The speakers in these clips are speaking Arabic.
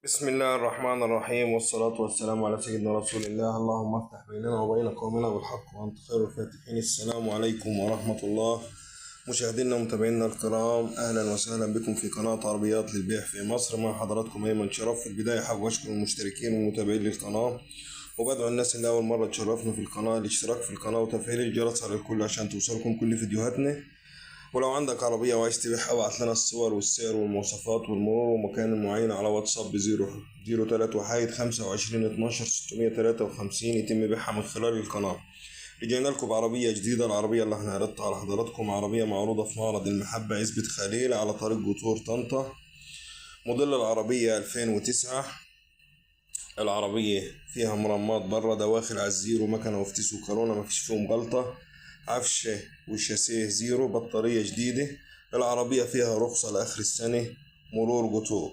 بسم الله الرحمن الرحيم والصلاة والسلام على سيدنا رسول الله. اللهم افتح بيننا وبين قومنا بالحق وأنت خير الفاتحين. السلام عليكم ورحمة الله. مشاهدينا ومتابعينا الكرام، أهلا وسهلا بكم في قناة عربيات للبيع في مصر. مع حضراتكم أيمن شرف. في البداية حابب أشكر المشتركين والمتابعين للقناة، وبدعو الناس اللي أول مرة تشرفنا في القناة الاشتراك في القناة وتفعيل الجرس على الكل عشان توصلكم كل فيديوهاتنا. ولو عندك عربية وعايز تبيعها ابعت لنا الصور والسعر والمواصفات والمرور ومكان المعين على واتساب بزيرو تلاتة وحيد 25 12 653. يتم بيعها من خلال القناة. رجعنا لكم بعربية جديدة. العربية اللي احنا عرضتها على حضراتكم عربية معروضة في معرض المحبة عزبة خليل على طريق جطور طنطا. موديل العربية 2009. العربية فيها مرمات برا دواخل على الزيرو، مكنة وفتيس وكورونا مفيش فيهم غلطة. عفشة والشاسيه زيرو، بطارية جديدة. العربية فيها رخصة لآخر السنة، مرور قطور.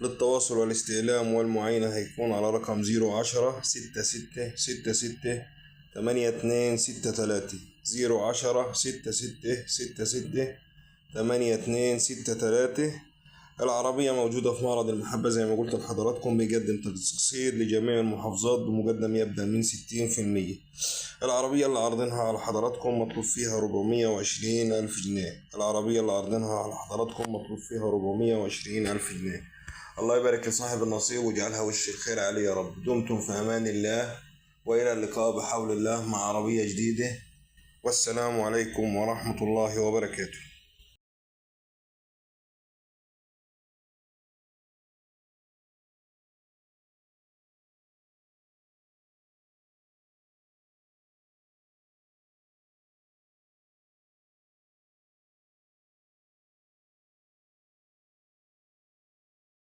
للتواصل والاستعلام والمعاينة هيكون على رقم 010 66 66 82 63. 010 66 66 82 63. العربية موجودة في معرض المحبة زي ما قلت لحضراتكم، بيقدم تخصيص لجميع المحافظات بمقدم يبدأ من 60%. العربية اللي عارضينها على حضراتكم مطلوب فيها 420 ألف جنيه. العربية اللي عارضينها على حضراتكم مطلوب فيها 420 ألف جنيه. الله يبارك لصاحب النصيب ويجعلها وش الخير عليه يا رب. دمتم في أمان الله، وإلى اللقاء بحول الله مع عربية جديدة. والسلام عليكم ورحمة الله وبركاته.